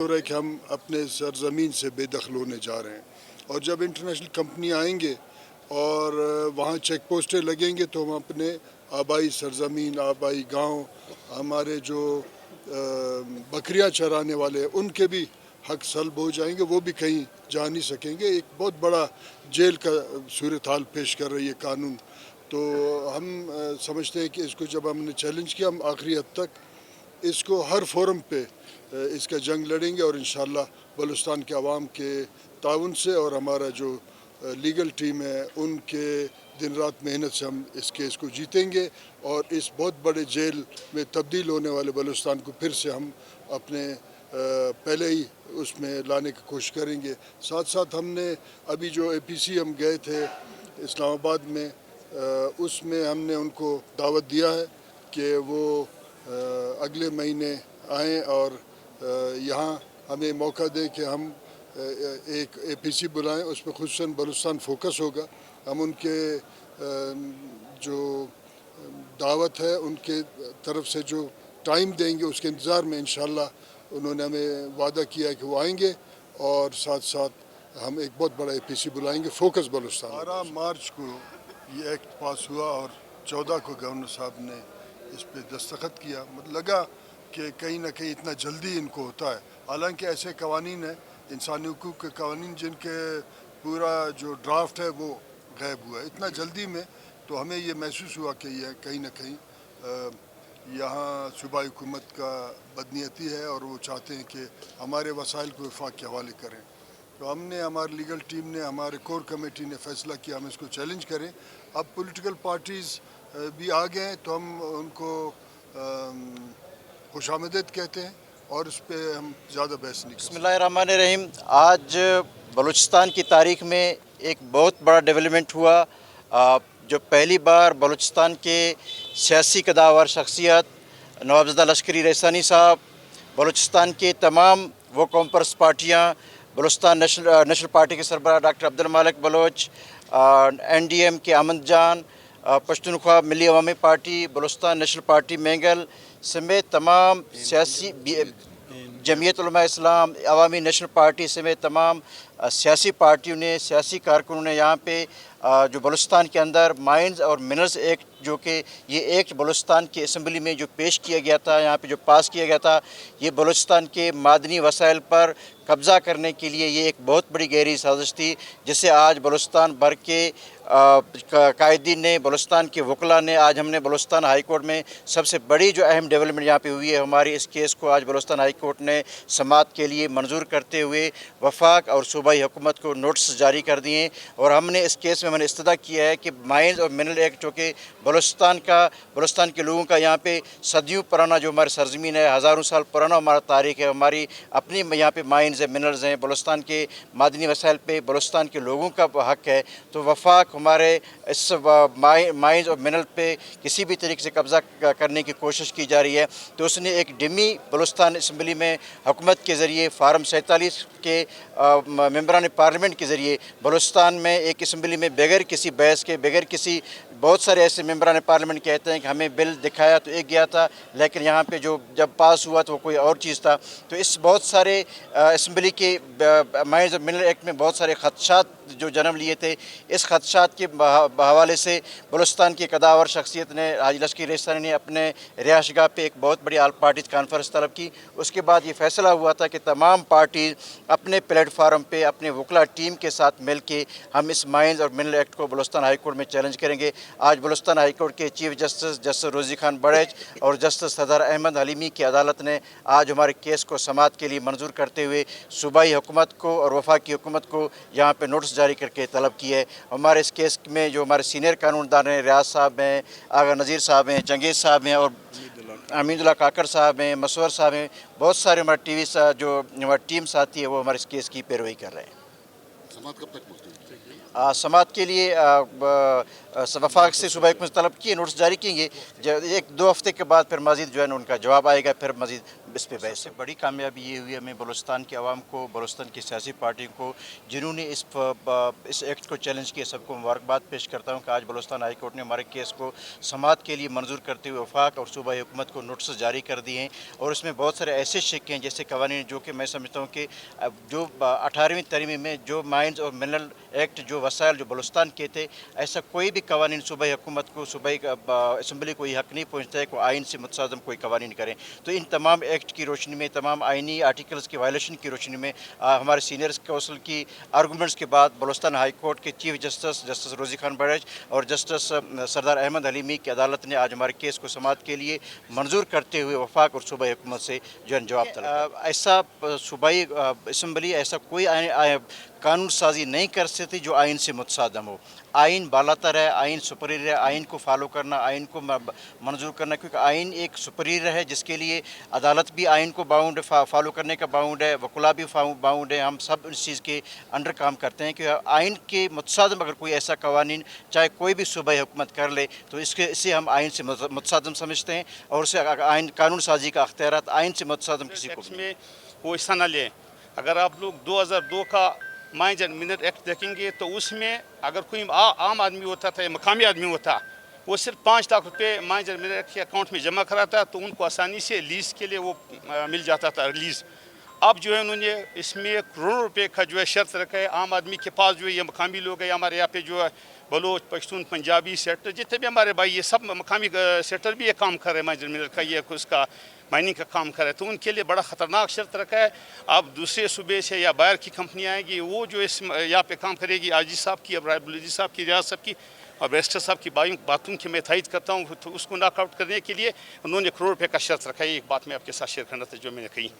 हो रहा है कि हम अपने सरजमीन से बेदखल होने जा रहे हैं, और जब इंटरनेशनल कंपनी आएंगे और वहाँ चेक पोस्टें लगेंगे तो हम अपने आबाई सरजमीन, आबाई गांव, हमारे जो बकरियां चराने वाले हैं उनके भी हक सल्ब हो जाएंगे, वो भी कहीं जा नहीं सकेंगे। एक बहुत बड़ा जेल का सूरत हाल पेश कर रही है कानून। तो हम समझते हैं कि इसको जब हमने चैलेंज किया, हम आखिरी हद तक इसको हर फोरम पे इसका जंग लड़ेंगे, और इंशाअल्लाह बलूचिस्तान के अवाम के ताउन से और हमारा जो लीगल टीम है उनके दिन रात मेहनत से हम इस केस को जीतेंगे, और इस बहुत बड़े जेल में तब्दील होने वाले बलूचिस्तान को फिर से हम अपने पहले ही उसमें लाने की कोशिश करेंगे। साथ साथ हमने अभी जो APC हम गए थे इस्लामाबाद में, उसमें हमने उनको दावत दिया है कि वो अगले महीने आएँ और यहाँ हमें मौका दे कि हम एक APC बुलाएं, उस पर खुसूसन बलूचिस्तान फोकस होगा। हम उनके जो दावत है उनके तरफ से जो टाइम देंगे उसके इंतज़ार में इंशाअल्लाह उन्होंने हमें वादा किया है कि वो आएंगे, और साथ साथ हम एक बहुत बड़ा APC बुलाएंगे फोकस बलूचिस्तान। 12 मार्च को ये एक्ट पास हुआ और 14 को गवर्नर साहब ने इस पर दस्तखत किया। मतलब लगा कि कहीं ना कहीं इतना जल्दी इनको होता है, हालांकि ऐसे कवानीन हैं इंसानी हुकूक के कवानीन जिनके पूरा जो ड्राफ्ट है वो गायब हुआ है इतना जल्दी में। तो हमें ये महसूस हुआ कि यह कहीं ना कहीं यहाँ सूबाई हुकूमत का बदनीयती है, और वो चाहते हैं कि हमारे वसाइल को वफाक के हवाले करें। तो हमने, हमारी लीगल टीम ने, हमारे कोर कमेटी ने फैसला किया हम इसको चैलेंज करें। अब पॉलिटिकल पार्टीज़ भी आ गए हैं तो हम उनको खुशामदीद कहते हैं, और उस पर हम ज़्यादा बहस नहीं। बिस्मिल्लाहिर्रहमानिर्रहीम। आज बलूचिस्तान की तारीख़ में एक बहुत बड़ा डेवलपमेंट हुआ, जो पहली बार बलूचिस्तान के सियासी कदावर शख्सियत नवाबज़दा लश्करी रईसानी साहब, बलूचिस्तान के तमाम वो कॉम्पर्स पार्टियाँ, बलूचिस्तान नेशनल पार्टी के सरबराह डॉक्टर अब्दुल मालिक बलोच, NDM के Ahmed Jan, Pashtunkhwa Milli Awami party, Balochistan national party Mengal समेत तमाम सियासी जमीयत उलमा इस्लाम, अवामी नेशनल पार्टी समेत तमाम सियासी पार्टियों ने, सियासी कारकुनों ने यहाँ पे जो बलूचिस्तान के अंदर माइंस और मिनरल्स एक्ट, जो कि ये एक्ट बलूचिस्तान की असम्बली में जो पेश किया गया था, यहाँ पे जो पास किया गया था, ये बलूचिस्तान के मादनी वसाइल पर कब्ज़ा करने के लिए ये एक बहुत बड़ी गहरी साजिश थी, जिससे आज बलूचिस्तान भर के कायदीन ने, बलूचिस्तान के वकला ने, आज हमने बलूचिस्तान हाई कोर्ट में सबसे बड़ी जो अहम डेवलपमेंट यहाँ पे हुई है, हमारी इस केस को आज बलूचिस्तान हाई कोर्ट ने समाअत के लिए मंजूर करते हुए वफाक और सूबाई हुकूमत को नोटिस जारी कर दिए। और हमने इस केस में मैंने इस्तदा किया है कि माइंस और मिनरल एक्ट, जो कि बलूचिस्तान के लोगों का यहाँ पे सदियों पुराना जो हमारी सरजमीन है, हज़ारों साल पुराना हमारा तारीख़ है, हमारी अपनी यहाँ पे माइंस है, मिनरल्स हैं, बलूचिस्तान के मादनी वसाइल पे बलूचिस्तान के लोगों का हक है। तो वफाक हमारे इस माइंस और मिनरल पे किसी भी तरीके से कब्ज़ा करने की कोशिश की जा रही है। तो उसने एक डिमी बलूचिस्तान असम्बली में हुकूमत के ज़रिए फार्म 47 के मेंबरान पार्लियामेंट के ज़रिए बलूचिस्तान में एक असम्बली में बगैर किसी बहस के, बगैर किसी, बहुत सारे ऐसे मेंबरान पार्लियामेंट कहते हैं कि हमें बिल दिखाया तो एक गया था, लेकिन यहाँ पे जो जब पास हुआ तो वो कोई और चीज़ था। तो इस बहुत सारे असम्बली के माइंस और मिनरल एक्ट में बहुत सारे खदशात जो जन्म लिए थे, इस खदशात के हवाले से बलूचिस्तान की कदावर शख्सियत ने, हाजी लश्करी रईसानी ने अपने रिहाइशगाह पे एक बहुत बड़ी आल पार्टीज कॉन्फ्रेंस तलब की। उसके बाद ये फैसला हुआ था कि तमाम पार्टी अपने प्लेटफार्म पे अपने वकला टीम के साथ मिल के हम इस माइंस और मिनरल एक्ट को बलूचिस्तान हाई कोर्ट में चैलेंज करेंगे। आज बलूचिस्तान हाई कोर्ट के चीफ जस्टिस रोज़ी खान बड़ैच और जस्टिस सदर अहमद हलीमी की अदालत ने आज हमारे केस को समाअत के लिए मंजूर करते हुए सूबाई हुकूमत को और वफाकी हुकूमत को यहाँ पे नोटिस जारी करके तलब की है। हमारे इस केस में जो हमारे सीनियर कानूनदान हैं, रियाज साहब हैं, आगा नज़ीर साहब हैं, जंगेज़ साहब हैं और अमीदुल्ला काकर साहब हैं, मसवर साहब हैं, बहुत सारे हमारे टीवी जो हमारी टीम साथी है वो हमारे इस केस की पैरवी कर रहे हैं। समाअत कब तक मुलतवी? समाअत के लिए वफाक से सूबाई हुकूमत तलब किए, नोटिस जारी किएंगे। 1-2 हफ्ते के बाद फिर मज़ीद जो है ना उनका जवाब आएगा, फिर मज़ीद इस पे बहस है। बड़ी कामयाबी ये हुई हमें बलूचिस्तान के अवाम को, बलूचिस्तान की सियासी पार्टियों को, जिन्होंने इस एक्ट को चैलेंज किया, सबको मुबारकबाद पेश करता हूँ कि आज बलूचिस्तान हाई कोर्ट ने हमारे केस को समाअत के लिए मंजूर करते हुए वफाक और सूबाई हुकूमत को नोटिस जारी कर दिए हैं। और इसमें बहुत सारे ऐसे शिक्के हैं जैसे कवानीन, जो कि मैं समझता हूँ कि जो 18वीं तरमीम में जो माइंस और मिनरल एक्ट जो वसाइल जो बलूचिस्तान के थे, ऐसा कोई भी कवानीन सूबाई हुकूमत को, सूबाई असम्बली को ये हक नहीं पहुँचता है कि आइन से मुतसादम कोई कवानीन करें। तो इन तमाम एक्ट की रोशनी में, तमाम आइनी आर्टिकल्स की वायलेशन की रोशनी में हमारे सीनियर काउंसिल की आर्गूमेंट्स के बाद बलूचिस्तान हाई कोर्ट के चीफ जस्टिस रोज़ी खान बड़च और जस्टिस सरदार अहमद हलीमी की अदालत ने आज हमारे केस को समाअत के लिए मंजूर करते हुए वफाक और सूबाई हुकूमत से जो है जवाब तलब। ऐसा सूबाई असम्बली ऐसा कोई कानून साजी नहीं कर सकती जो आइन से मुतसादम हो। आइन बालातर है, आइन सुपीरियर है, आइन को फॉलो करना, आइन को मंजूर करना, क्योंकि आइन एक सुपीरियर है जिसके लिए अदालत भी आइन को बाउंड फॉलो करने का बाउंड है, वकुला भी बाउंड है। हम सब इस चीज़ के अंडर काम करते हैं कि आइन के मुतसादम अगर कोई ऐसा कवानीन चाहे कोई भी सूबाई हुकूमत कर ले तो इसे हम आइन से मुतसादम समझते हैं और उसे आइन कानून साजी का अख्तियार आइन से मुतसादम किसी को में वो हिस्सा न लें। अगर आप लोग 2002 का माइंस एंड मिनरल एक्ट देखेंगे तो उसमें अगर कोई आम आदमी होता था या मकामी आदमी होता, वो सिर्फ 5 लाख रुपए माइंस एंड मिनरल एक्ट के अकाउंट में जमा कराता तो उनको आसानी से लीज़ के लिए वो मिल जाता था रिलीज़। अब जो है उन्होंने इसमें करोड़ों रुपए का जो है शर्त रखा है। आम आदमी के पास जो है ये मकामी लोग हैं, हमारे यहाँ पे जो है बलोच, पश्तून, पंजाबी सेक्टर जितने भी हमारे भाई ये सब मकामी सेक्टर भी ये काम कर रहे हैं, माइंस एंड मिनरल का ये उसका माइनिंग का काम कर रहे हैं। तो उनके लिए बड़ा ख़तरनाक शर्त रखा है। अब दूसरे सूबे से या बाहर की कंपनी आएगी, वो जो इस यहाँ पे काम करेगी, आजी साहब की, अब्राहिम साहब की, रियाज साहब की और बैरिस्टर साहब की बातों की मैं तायद करता हूँ। तो उसको नॉकआउट करने के लिए उन्होंने करोड़ रुपये का शर्त रखा है। एक बात मैं आपके साथ शेयर करना था जो मैंने कही।